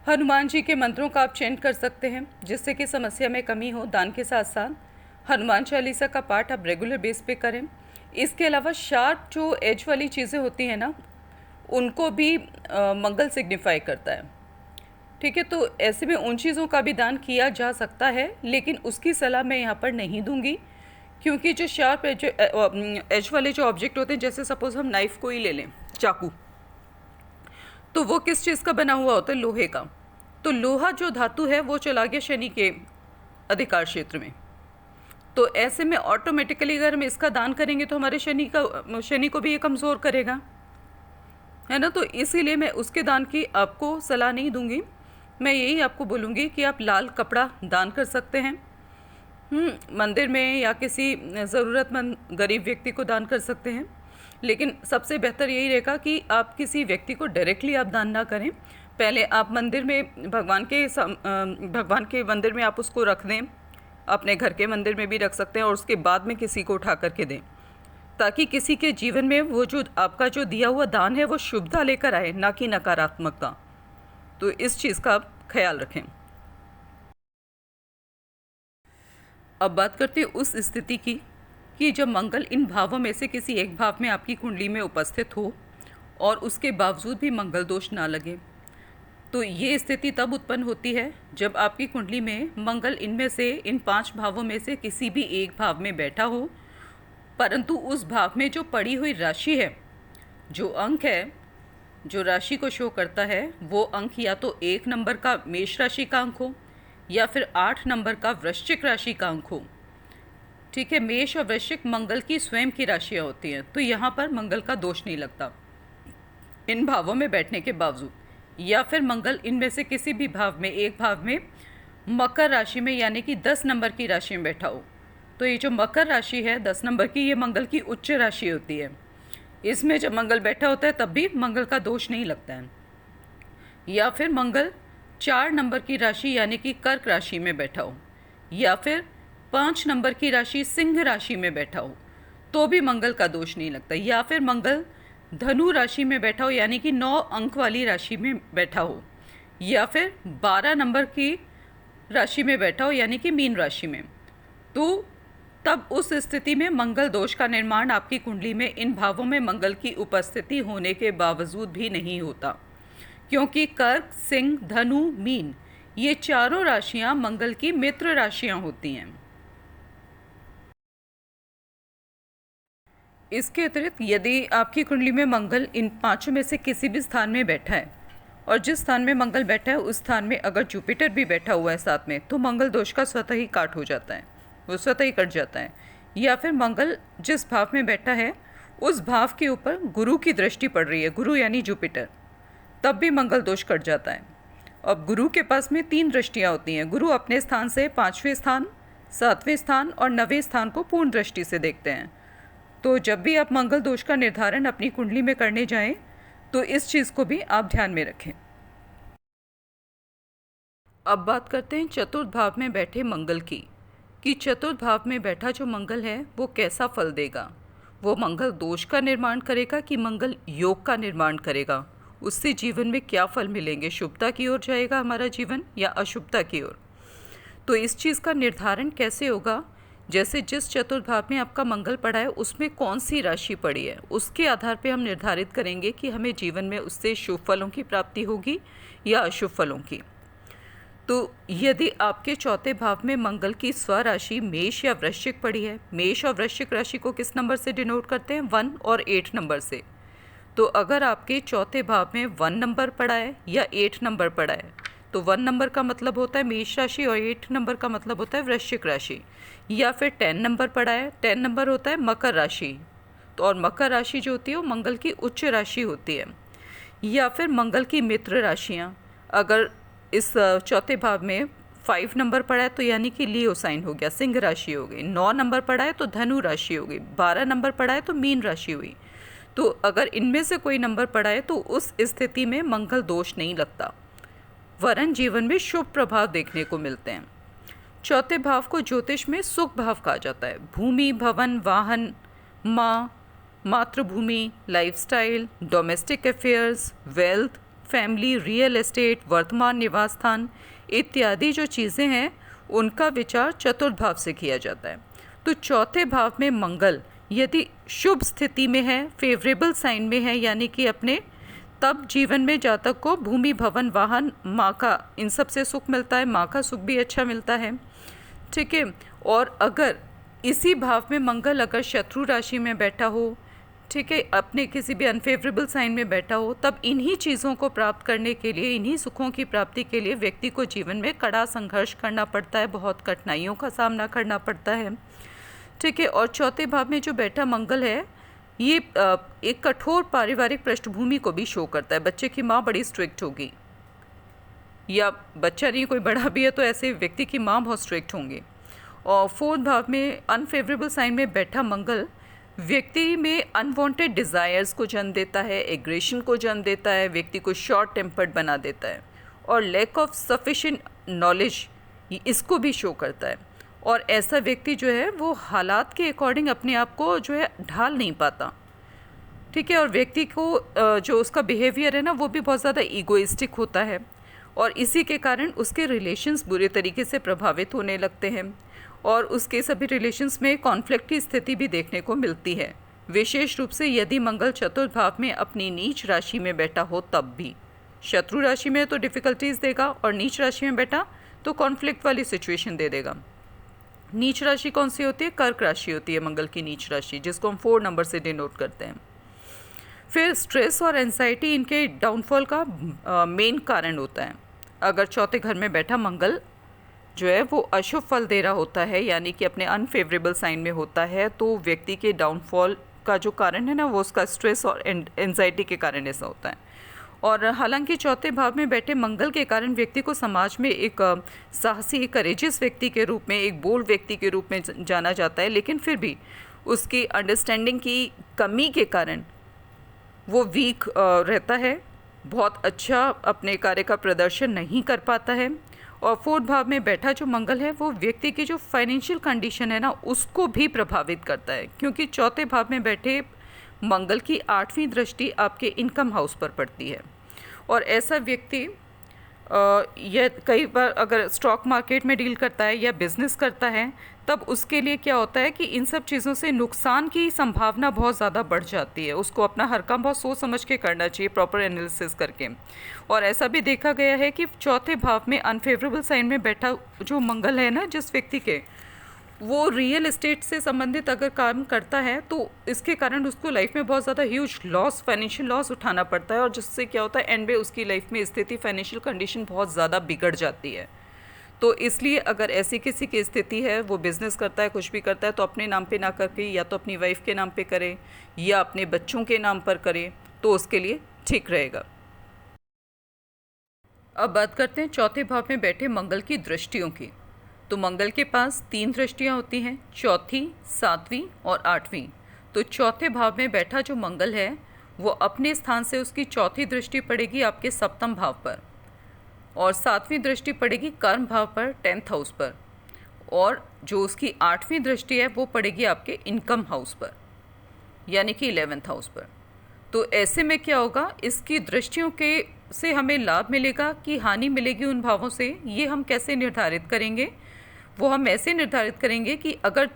Speaker 1: हनुमान जी के मंत्रों का आप चैंट कर सकते हैं जिससे कि समस्या में कमी हो। दान के साथ साथ हनुमान चालीसा का पाठ आप रेगुलर बेस पे करें। इसके अलावा शार्प जो एज वाली चीज़ें होती हैं ना, उनको भी मंगल सिग्निफाई करता है। ठीक है, तो ऐसे में उन चीज़ों का भी दान किया जा सकता है, लेकिन उसकी सलाह मैं यहाँ पर नहीं दूंगी, क्योंकि जो शार्प एज वाले जो ऑब्जेक्ट होते हैं, जैसे सपोज हम नाइफ़ को ही ले लें, चाकू, तो वो किस चीज़ का बना हुआ होता है? लोहे का। तो लोहा जो धातु है वो चला गया शनि के अधिकार क्षेत्र में। तो ऐसे में ऑटोमेटिकली अगर हम इसका दान करेंगे तो हमारे शनि को भी ये कमज़ोर करेगा, है ना। तो इसीलिए मैं उसके दान की आपको सलाह नहीं दूंगी। मैं यही आपको बोलूँगी कि आप लाल कपड़ा दान कर सकते हैं, मंदिर में, या किसी ज़रूरतमंद गरीब व्यक्ति को दान कर सकते हैं। लेकिन सबसे बेहतर यही रहेगा कि आप किसी व्यक्ति को डायरेक्टली आप दान ना करें। पहले आप मंदिर में भगवान के मंदिर में आप उसको रख दें, अपने घर के मंदिर में भी रख सकते हैं, और उसके बाद में किसी को उठा करके दें, ताकि किसी के जीवन में वो जो आपका जो दिया हुआ दान है वो शुभता लेकर आए, ना कि नकारात्मकता। तो इस चीज़ का आप ख्याल रखें। अब बात करते हैं उस स्थिति की कि जब मंगल इन भावों में से किसी एक भाव में आपकी कुंडली में उपस्थित हो और उसके बावजूद भी मंगल दोष ना लगे। तो ये स्थिति तब उत्पन्न होती है जब आपकी कुंडली में मंगल इनमें से, इन 5 भावों में से किसी भी एक भाव में बैठा हो, परंतु उस भाव में जो पड़ी हुई राशि है, जो अंक है, जो राशि को शो करता है, वो अंक या तो 1 नंबर का मेष राशि का अंक हो, या फिर 8 नंबर का वृश्चिक राशि का अंक हो। ठीक है, मेष और वृश्चिक मंगल की स्वयं की राशियाँ होती हैं, तो यहाँ पर मंगल का दोष नहीं लगता इन भावों में बैठने के बावजूद। या फिर मंगल इनमें से किसी भी भाव में, एक भाव में मकर राशि में, यानी कि 10 नंबर की राशि में बैठा हो, तो ये जो मकर राशि है 10 नंबर की, ये मंगल की उच्च राशि होती है। इसमें जब मंगल बैठा होता है तब भी मंगल का दोष नहीं लगता है। या फिर मंगल 4 नंबर की राशि यानी कि कर्क राशि में बैठा हो, या फिर 5 नंबर की राशि सिंह राशि में बैठा हो, तो भी मंगल का दोष नहीं लगता। या फिर मंगल धनु राशि में बैठा हो, यानी कि 9 अंक वाली राशि में बैठा हो, या फिर 12 नंबर की राशि में बैठा हो, यानी कि मीन राशि में, तो तब उस स्थिति में मंगल दोष का निर्माण आपकी कुंडली में इन भावों में मंगल की उपस्थिति होने के बावजूद भी नहीं होता, क्योंकि कर्क, सिंह, धनु, मीन, ये चारों राशियां मंगल की मित्र राशियां होती हैं। इसके अतिरिक्त यदि आपकी कुंडली में मंगल इन 5 में से किसी भी स्थान में बैठा है, और जिस स्थान में मंगल बैठा है उस स्थान में अगर जुपिटर भी बैठा हुआ है साथ में, तो मंगल दोष का स्वतः ही काट हो जाता है, वो स्वतः ही कट जाता है। या फिर मंगल जिस भाव में बैठा है उस भाव के ऊपर गुरु की दृष्टि पड़ रही है, गुरु यानी जुपिटर, तब भी मंगल दोष कट जाता है। अब गुरु के पास में 3 दृष्टियाँ होती हैं। गुरु अपने स्थान से 5वें स्थान, 7वें स्थान और 9वें स्थान को पूर्ण दृष्टि से देखते हैं। तो जब भी आप मंगल दोष का निर्धारण अपनी कुंडली में करने जाएं, तो इस चीज़ को भी आप ध्यान में रखें। अब बात करते हैं चतुर्थ भाव में बैठे मंगल की, कि चतुर्थ भाव में बैठा जो मंगल है वो कैसा फल देगा। वो मंगल दोष का निर्माण करेगा कि मंगल योग का निर्माण करेगा, उससे जीवन में क्या फल मिलेंगे, शुभता की ओर जाएगा हमारा जीवन या अशुभता की ओर। तो इस चीज़ का निर्धारण कैसे होगा? जैसे जिस चतुर्थ भाव में आपका मंगल पड़ा है उसमें कौन सी राशि पड़ी है, उसके आधार पे हम निर्धारित करेंगे कि हमें जीवन में उससे शुभ फलों की प्राप्ति होगी या अशुभ फलों की। तो यदि आपके चौथे भाव में मंगल की स्वराशि मेष या वृश्चिक पड़ी है, मेष और वृश्चिक राशि को किस नंबर से डिनोट करते हैं? 1 और 8 नंबर से। तो अगर आपके चौथे भाव में 1 नंबर पड़ा है या 8 नंबर पड़ा है, तो 1 नंबर का मतलब होता है मेष राशि और 8 नंबर का मतलब होता है वृश्चिक राशि। या फिर 10 नंबर पड़ा है, 10 नंबर होता है मकर राशि, तो और मकर राशि जो होती है वो मंगल की उच्च राशि होती है। या फिर मंगल की मित्र राशियाँ, अगर इस चौथे भाव में 5 नंबर पड़ा है तो यानी कि लियो साइन हो गया, सिंह राशि हो गई। 9 नंबर पड़ा है तो धनु राशि हो गई। 12 नंबर पड़ा है तो मीन राशि हुई। तो अगर इनमें से कोई नंबर पड़ा है तो उस स्थिति में मंगल दोष नहीं लगता, वरन जीवन में शुभ प्रभाव देखने को मिलते हैं। चौथे भाव को ज्योतिष में सुख भाव कहा जाता है। भूमि, भवन, वाहन, माँ, मातृभूमि, lifestyle, domestic affairs, wealth, family, real estate, वर्तमान निवास स्थान इत्यादि जो चीज़ें हैं उनका विचार चतुर्थ भाव से किया जाता है। तो चौथे भाव में मंगल यदि शुभ स्थिति में है, फेवरेबल साइन में है, यानी कि अपने, तब जीवन में जातक को भूमि, भवन, वाहन, माँ का, इन सब से सुख मिलता है, माँ का सुख भी अच्छा मिलता है। ठीक है। और अगर इसी भाव में मंगल अगर शत्रु राशि में बैठा हो, ठीक है, अपने किसी भी अनफेवरेबल साइन में बैठा हो, तब इन्हीं चीज़ों को प्राप्त करने के लिए, इन्हीं सुखों की प्राप्ति के लिए व्यक्ति को जीवन में कड़ा संघर्ष करना पड़ता है, बहुत कठिनाइयों का सामना करना पड़ता है। ठीक है। और चौथे भाव में जो बैठा मंगल है, ये एक कठोर पारिवारिक पृष्ठभूमि को भी शो करता है। बच्चे की माँ बड़ी स्ट्रिक्ट होगी, या बच्चा नहीं कोई बड़ा भी है तो ऐसे व्यक्ति की माँ बहुत स्ट्रिक्ट होंगी। और फोर्थ भाव में अनफेवरेबल साइन में बैठा मंगल व्यक्ति में अनवांटेड डिज़ायर्स को जन्म देता है, एग्रेशन को जन्म देता है, व्यक्ति को शॉर्ट टेम्पर्ड बना देता है, और लैक ऑफ सफिशिएंट नॉलेज इसको भी शो करता है। और ऐसा व्यक्ति जो है वो हालात के अकॉर्डिंग अपने आप को जो है ढाल नहीं पाता। ठीक है। और व्यक्ति को जो उसका बिहेवियर है ना वो भी बहुत ज़्यादा ईगोइस्टिक होता है, और इसी के कारण उसके रिलेशंस बुरे तरीके से प्रभावित होने लगते हैं, और उसके सभी रिलेशंस में कॉन्फ्लिक्ट की स्थिति भी देखने को मिलती है। विशेष रूप से यदि मंगल चतुर्थ भाव में अपनी नीच राशि में बैठा हो, तब भी शत्रु राशि में तो डिफ़िकल्टीज देगा, और नीच राशि में बैठा तो कॉन्फ्लिक्ट वाली सिचुएशन दे देगा। नीच राशि कौन सी होती है? कर्क राशि होती है मंगल की नीच राशि, जिसको हम 4 नंबर से डिनोट करते हैं। फिर स्ट्रेस और एंजाइटी इनके डाउनफॉल का मेन कारण होता है। अगर चौथे घर में बैठा मंगल जो है वो अशुभ फल दे रहा होता है, यानी कि अपने अनफेवरेबल साइन में होता है, तो व्यक्ति के डाउनफॉल का जो कारण है ना वो उसका स्ट्रेस और एंजाइटी के कारण ऐसा होता है। और हालांकि चौथे भाव में बैठे मंगल के कारण व्यक्ति को समाज में एक साहसी, एक करेजियस व्यक्ति के रूप में, एक बोल्ड व्यक्ति के रूप में जाना जाता है, लेकिन फिर भी उसकी अंडरस्टैंडिंग की कमी के कारण वो वीक रहता है, बहुत अच्छा अपने कार्य का प्रदर्शन नहीं कर पाता है। और फोर्थ भाव में बैठा जो मंगल है वो व्यक्ति की जो फाइनेंशियल कंडीशन है ना उसको भी प्रभावित करता है, क्योंकि चौथे भाव में बैठे मंगल की 8वीं दृष्टि आपके इनकम हाउस पर पड़ती है। और ऐसा व्यक्ति यह कई बार अगर स्टॉक मार्केट में डील करता है या बिज़नेस करता है, तब उसके लिए क्या होता है कि इन सब चीज़ों से नुकसान की संभावना बहुत ज़्यादा बढ़ जाती है। उसको अपना हर काम बहुत सोच समझ के करना चाहिए, प्रॉपर एनालिसिस करके। और ऐसा भी देखा गया है कि चौथे भाव में अनफेवरेबल साइन में बैठा जो मंगल है ना जिस व्यक्ति के, वो रियल एस्टेट से संबंधित अगर काम करता है तो इसके कारण उसको लाइफ में बहुत ज़्यादा ह्यूज लॉस, फाइनेंशियल लॉस उठाना पड़ता है, और जिससे क्या होता है एंड में उसकी लाइफ में स्थिति, फाइनेंशियल कंडीशन बहुत ज़्यादा बिगड़ जाती है। तो इसलिए अगर ऐसी किसी की स्थिति है, वो बिज़नेस करता है, कुछ भी करता है, तो अपने नाम पे ना करके या तो अपनी वाइफ के नाम पे करे या अपने बच्चों के नाम पर करे, तो उसके लिए ठीक रहेगा। अब बात करते हैं चौथे भाव में बैठे मंगल की दृष्टियों की। तो मंगल के पास 3 दृष्टियाँ होती हैं, चौथी, 7वीं और 8वीं। तो चौथे भाव में बैठा जो मंगल है वो अपने स्थान से उसकी चौथी दृष्टि पड़ेगी आपके सप्तम भाव पर, और 7वीं दृष्टि पड़ेगी कर्म भाव पर, 10th हाउस पर, और जो उसकी 8वीं दृष्टि है वो पड़ेगी आपके इनकम हाउस पर, यानी कि 11th हाउस पर। तो ऐसे में क्या होगा, इसकी दृष्टियों के से हमें लाभ मिलेगा कि हानि मिलेगी उन भावों से, ये हम कैसे निर्धारित करेंगे? वो हम ऐसे निर्धारित करेंगे कि अगर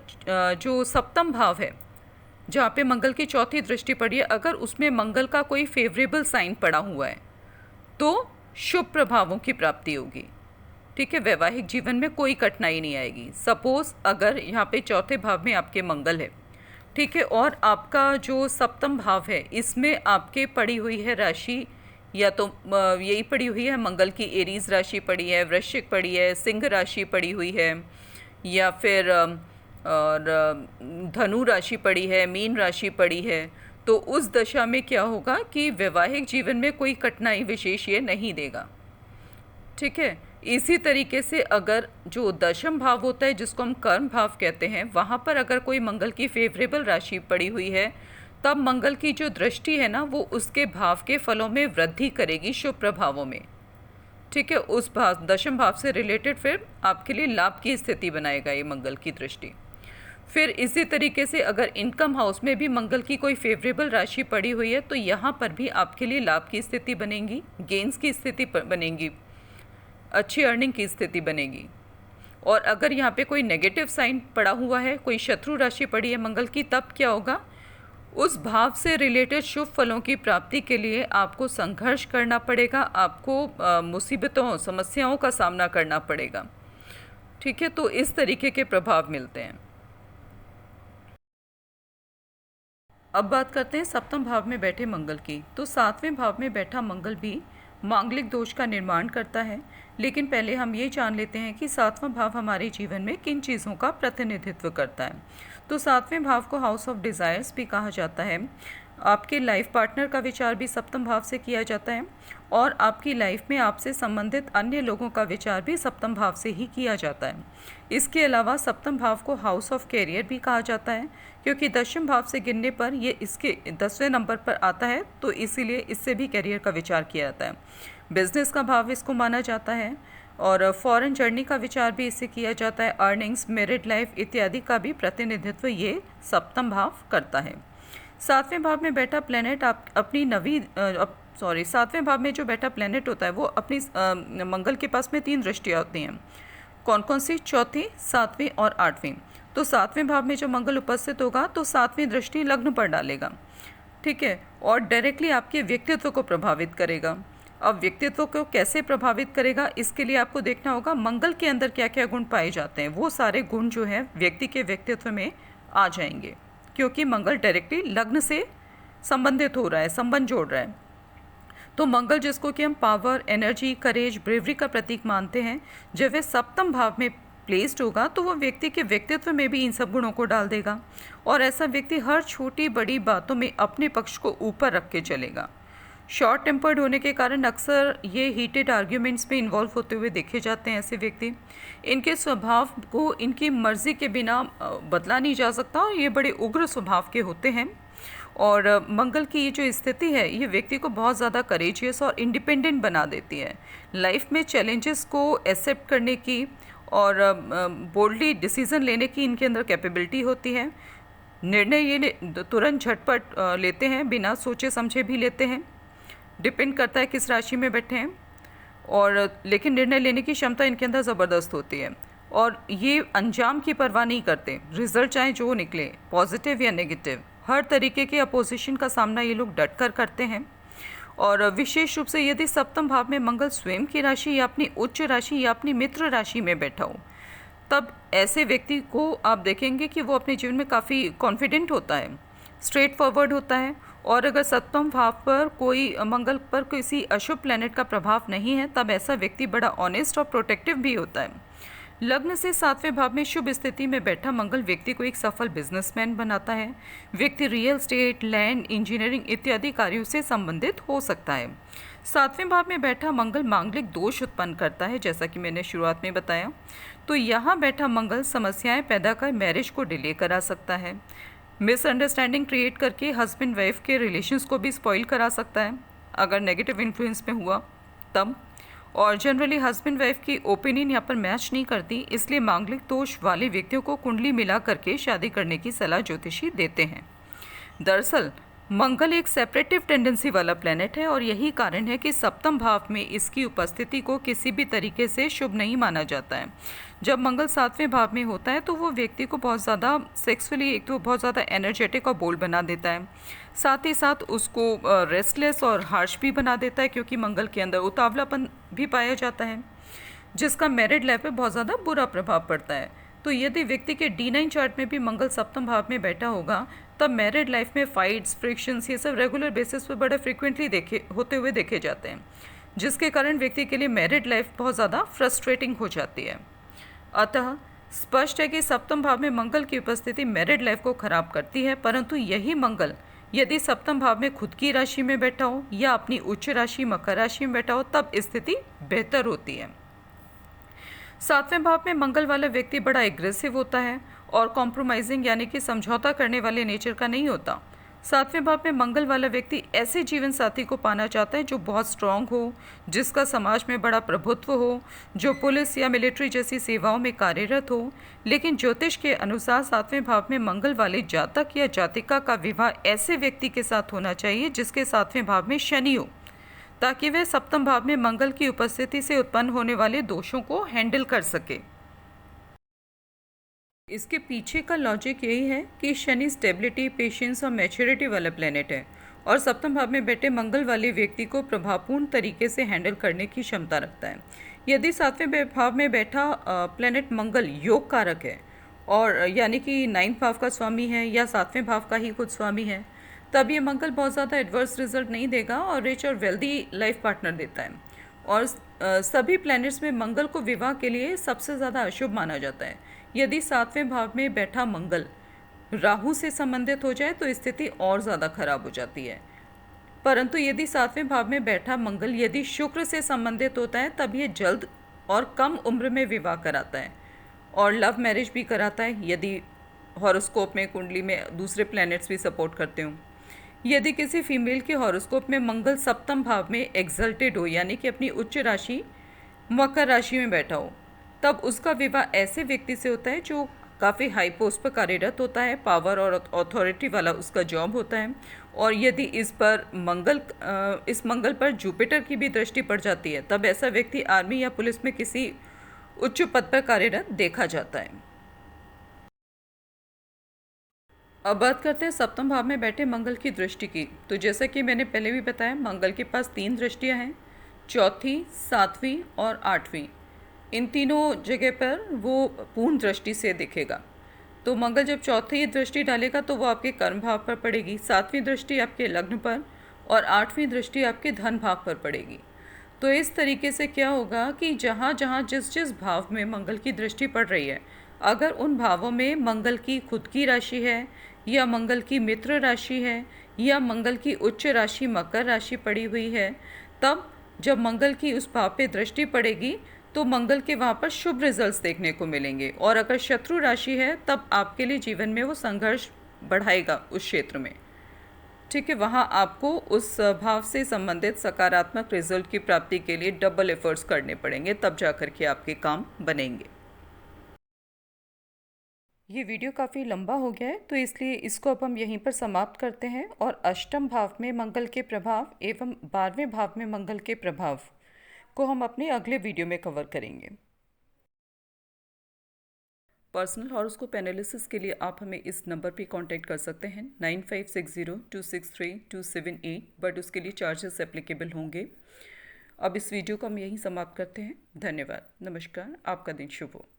Speaker 1: जो सप्तम भाव है जहाँ पे मंगल की चौथी दृष्टि पड़ी है, अगर उसमें मंगल का कोई फेवरेबल साइन पड़ा हुआ है तो शुभ प्रभावों की प्राप्ति होगी। ठीक है, वैवाहिक जीवन में कोई कठिनाई नहीं आएगी। सपोज़ अगर यहाँ पे चौथे भाव में आपके मंगल है, ठीक है, और आपका जो सप्तम भाव है इसमें आपके पड़ी हुई है राशि, या तो यही पड़ी हुई है मंगल की एरीज राशि पड़ी है, वृश्चिक पड़ी है, सिंह राशि पड़ी हुई है, या फिर धनु राशि पड़ी है, मीन राशि पड़ी है, तो उस दशा में क्या होगा कि वैवाहिक जीवन में कोई कठिनाई विशेष ये नहीं देगा। ठीक है। इसी तरीके से अगर जो दशम भाव होता है जिसको हम कर्म भाव कहते हैं, वहाँ पर अगर कोई मंगल की फेवरेबल राशि पड़ी हुई है, तब मंगल की जो दृष्टि है ना वो उसके भाव के फलों में वृद्धि करेगी, शुभ प्रभावों में। ठीक है, उस भाव, दशम भाव से रिलेटेड फिर आपके लिए लाभ की स्थिति बनाएगा ये मंगल की दृष्टि। फिर इसी तरीके से अगर इनकम हाउस में भी मंगल की कोई फेवरेबल राशि पड़ी हुई है तो यहाँ पर भी आपके लिए लाभ की स्थिति बनेगी, गेंस की स्थिति बनेगी, अच्छी अर्निंग की स्थिति बनेगी। और अगर यहाँ पे कोई नेगेटिव साइन पड़ा हुआ है, कोई शत्रु राशि पड़ी है मंगल की, तब क्या होगा, उस भाव से रिलेटेड शुभ फलों की प्राप्ति के लिए आपको संघर्ष करना पड़ेगा, आपको मुसीबतों समस्याओं का सामना करना पड़ेगा। ठीक है, तो इस तरीके के प्रभाव मिलते हैं। अब बात करते हैं सप्तम भाव में बैठे मंगल की। तो सातवें भाव में बैठा मंगल भी मांगलिक दोष का निर्माण करता है, लेकिन पहले हम ये जान लेते हैं कि सातवां भाव हमारे जीवन में किन चीज़ों का प्रतिनिधित्व करता है। तो सातवें भाव को हाउस ऑफ डिज़ायर्स भी कहा जाता है। आपके लाइफ पार्टनर का विचार भी सप्तम भाव से किया जाता है और आपकी लाइफ में आपसे संबंधित अन्य लोगों का विचार भी सप्तम भाव से ही किया जाता है। इसके अलावा सप्तम भाव को हाउस ऑफ कैरियर भी कहा जाता है, क्योंकि दशम भाव से गिनने पर ये इसके 10वें नंबर पर आता है, तो इसीलिए इससे भी कैरियर का विचार किया जाता है। बिजनेस का भाव इसको माना जाता है और फॉरेन जर्नी का विचार भी इससे किया जाता है। अर्निंग्स, मैरिड लाइफ इत्यादि का भी प्रतिनिधित्व ये सप्तम भाव करता है। सातवें भाव में बैठा प्लेनेट सातवें भाव में जो बैठा प्लेनेट होता है वो अपनी मंगल के पास में 3 दृष्टियाँ होती हैं। कौन कौन सी? चौथी, सातवीं और आठवीं। तो सातवें भाव में जो मंगल उपस्थित होगा तो सातवीं दृष्टि लग्न पर डालेगा, ठीक है, और डायरेक्टली आपके व्यक्तित्व को प्रभावित करेगा। अब व्यक्तित्व को कैसे प्रभावित करेगा, इसके लिए आपको देखना होगा मंगल के अंदर क्या क्या गुण पाए जाते हैं। वो सारे गुण जो हैं व्यक्ति के व्यक्तित्व में आ जाएंगे, क्योंकि मंगल डायरेक्टली लग्न से संबंधित हो रहा है, संबंध जोड़ रहा है। तो मंगल, जिसको कि हम पावर, एनर्जी, करेज, ब्रेवरी का प्रतीक मानते हैं, जब वह सप्तम भाव में प्लेस्ड होगा तो वो व्यक्ति के व्यक्तित्व में भी इन सब गुणों को डाल देगा और ऐसा व्यक्ति हर छोटी बड़ी बातों में अपने पक्ष को ऊपर रख के चलेगा। शॉर्ट टेम्पर्ड होने के कारण अक्सर ये हीटेड आर्ग्यूमेंट्स में इन्वॉल्व होते हुए देखे जाते हैं ऐसे व्यक्ति। इनके स्वभाव को इनकी मर्जी के बिना बदला नहीं जा सकता और ये बड़े उग्र स्वभाव के होते हैं। और मंगल की ये जो स्थिति है ये व्यक्ति को बहुत ज़्यादा करेजियस और इंडिपेंडेंट बना देती है। लाइफ में चैलेंजेस को एक्सेप्ट करने की और बोल्डली डिसीज़न लेने की इनके अंदर कैपेबिलिटी होती है। निर्णय ये तुरंत झटपट लेते हैं, बिना सोचे समझे भी लेते हैं। डिपेंड करता है किस राशि में बैठे हैं, और लेकिन निर्णय लेने की क्षमता इनके अंदर ज़बरदस्त होती है और ये अंजाम की परवाह नहीं करते। रिजल्ट चाहे जो निकले, पॉजिटिव या नेगेटिव, हर तरीके के अपोजिशन का सामना ये लोग डट कर करते हैं। और विशेष रूप से यदि सप्तम भाव में मंगल स्वयं की राशि या अपनी उच्च राशि या अपनी मित्र राशि में बैठा हो, तब ऐसे व्यक्ति को आप देखेंगे कि वो अपने जीवन में काफ़ी कॉन्फिडेंट होता है, स्ट्रेट फॉरवर्ड होता है। और अगर सप्तम भाव पर कोई मंगल पर किसी अशुभ प्लैनेट का प्रभाव नहीं है, तब ऐसा व्यक्ति बड़ा ऑनेस्ट और प्रोटेक्टिव भी होता है। लग्न से सातवें भाव में शुभ स्थिति में बैठा मंगल व्यक्ति को एक सफल बिजनेसमैन बनाता है। व्यक्ति रियल एस्टेट, लैंड, इंजीनियरिंग इत्यादि कार्यों से संबंधित हो सकता है। सातवें भाव में बैठा मंगल मांगलिक दोष उत्पन्न करता है, जैसा कि मैंने शुरुआत में बताया। तो यहाँ बैठा मंगल समस्याएं पैदा कर मैरिज को डिले करा सकता है, मिसअंडरस्टैंडिंग क्रिएट करके हस्बैंड वाइफ के रिलेशंस को भी स्पॉइल करा सकता है अगर नेगेटिव इन्फ्लुएंस में हुआ तब। और जनरली हस्बैंड वाइफ की ओपिनियन यहाँ पर मैच नहीं करती, इसलिए मांगलिक दोष वाले व्यक्तियों को कुंडली मिला करके शादी करने की सलाह ज्योतिषी देते हैं। दरअसल मंगल एक सेपरेटिव टेंडेंसी वाला प्लैनेट है और यही कारण है कि सप्तम भाव में इसकी उपस्थिति को किसी भी तरीके से शुभ नहीं माना जाता है। जब मंगल सातवें भाव में होता है तो वो व्यक्ति को बहुत ज़्यादा सेक्सुअली, एक तो बहुत ज़्यादा एनर्जेटिक और बोल्ड बना देता है, साथ ही साथ उसको रेस्टलेस और हार्श भी बना देता है, क्योंकि मंगल के अंदर उतावलापन भी पाया जाता है, जिसका मैरिड लाइफ पे बहुत ज़्यादा बुरा प्रभाव पड़ता है। तो यदि व्यक्ति के D9 चार्ट में भी मंगल सप्तम भाव में बैठा होगा, तब मैरिड लाइफ में फाइट्स, फ्रिक्शंस, ये सब रेगुलर बेसिस पे बड़े फ्रिक्वेंटली होते हुए देखे जाते हैं, जिसके कारण व्यक्ति के लिए मैरिड लाइफ बहुत ज़्यादा फ्रस्ट्रेटिंग हो जाती है। अतः स्पष्ट है कि सप्तम भाव में मंगल की उपस्थिति मैरिड लाइफ को खराब करती है, परंतु यही मंगल यदि सप्तम भाव में खुद की राशि में बैठा हो या अपनी उच्च राशि मकर राशि में बैठा हो, तब स्थिति बेहतर होती है। सातवें भाव में मंगल वाला व्यक्ति बड़ा एग्रेसिव होता है और कॉम्प्रोमाइजिंग यानी कि समझौता करने वाले नेचर का नहीं होता। सातवें भाव में मंगल वाला व्यक्ति ऐसे जीवन साथी को पाना चाहता है जो बहुत स्ट्रांग हो, जिसका समाज में बड़ा प्रभुत्व हो, जो पुलिस या मिलिट्री जैसी सेवाओं में कार्यरत हो। लेकिन ज्योतिष के अनुसार सातवें भाव में मंगल वाले जातक या जातिका का विवाह ऐसे व्यक्ति के साथ होना चाहिए जिसके सातवें भाव में शनि हो, ताकि वह सप्तम भाव में मंगल की उपस्थिति से उत्पन्न होने वाले दोषों को हैंडल कर सके। इसके पीछे का लॉजिक यही है कि शनि स्टेबिलिटी, पेशेंस और मैच्योरिटी वाला प्लेनेट है और सप्तम भाव में बैठे मंगल वाले व्यक्ति को प्रभावपूर्ण तरीके से हैंडल करने की क्षमता रखता है। यदि सातवें भाव में बैठा प्लेनेट मंगल योग कारक है और यानी कि 9th भाव का स्वामी है या सातवें भाव का ही खुद स्वामी है, तब ये मंगल बहुत ज़्यादा एडवर्स रिजल्ट नहीं देगा और रिच और वेल्दी लाइफ पार्टनर देता है। और सभी प्लैनेट्स में मंगल को विवाह के लिए सबसे ज़्यादा अशुभ माना जाता है। यदि सातवें भाव में बैठा मंगल राहु से संबंधित हो जाए तो स्थिति और ज़्यादा खराब हो जाती है, परंतु यदि सातवें भाव में बैठा मंगल यदि शुक्र से संबंधित होता है तब ये जल्द और कम उम्र में विवाह कराता है और लव मैरिज भी कराता है, यदि हॉरोस्कोप में कुंडली में दूसरे प्लैनेट्स भी सपोर्ट करते हों। यदि किसी फीमेल के हॉरोस्कोप में मंगल सप्तम भाव में एक्सल्टेड हो यानी कि अपनी उच्च राशि मकर राशि में बैठा हो, तब उसका विवाह ऐसे व्यक्ति से होता है जो काफ़ी हाई पोस्ट पर कार्यरत होता है, पावर और अथॉरिटी वाला उसका जॉब होता है। और यदि इस मंगल पर जुपिटर की भी दृष्टि पड़ जाती है तब ऐसा व्यक्ति आर्मी या पुलिस में किसी उच्च पद पर कार्यरत देखा जाता है। अब बात करते हैं सप्तम भाव में बैठे मंगल की दृष्टि की। तो जैसा कि मैंने पहले भी बताया, मंगल के पास 3 दृष्टियां हैं, चौथी, सातवीं और आठवीं। इन तीनों जगह पर वो पूर्ण दृष्टि से दिखेगा। तो मंगल जब चौथी दृष्टि डालेगा तो वो आपके कर्म भाव पर पड़ेगी, सातवीं दृष्टि आपके लग्न पर और आठवीं दृष्टि आपके धन भाव पर पड़ेगी। तो इस तरीके से क्या होगा कि जहाँ जहाँ जिस जिस भाव में मंगल की दृष्टि पड़ रही है, अगर उन भावों में मंगल की खुद की राशि है या मंगल की मित्र राशि है या मंगल की उच्च राशि मकर राशि पड़ी हुई है, तब जब मंगल की उस भाव पे दृष्टि पड़ेगी तो मंगल के वहाँ पर शुभ रिजल्ट्स देखने को मिलेंगे। और अगर शत्रु राशि है तब आपके लिए जीवन में वो संघर्ष बढ़ाएगा उस क्षेत्र में। ठीक है, वहाँ आपको उस भाव से संबंधित सकारात्मक रिजल्ट की प्राप्ति के लिए डबल एफर्ट्स करने पड़ेंगे, तब जाकर के आपके काम बनेंगे। ये वीडियो काफ़ी लंबा हो गया है तो इसलिए इसको अब हम यहीं पर समाप्त करते हैं और अष्टम भाव में मंगल के प्रभाव एवं 12वें भाव में मंगल के प्रभाव को हम अपने अगले वीडियो में कवर करेंगे। पर्सनल हॉरोस्कोप एनालिसिस के लिए आप हमें इस नंबर पे कांटेक्ट कर सकते हैं 9560263278, बट उसके लिए चार्जेस एप्लीकेबल होंगे। अब इस वीडियो को हम यहीं समाप्त करते हैं। धन्यवाद, नमस्कार, आपका दिन शुभ हो।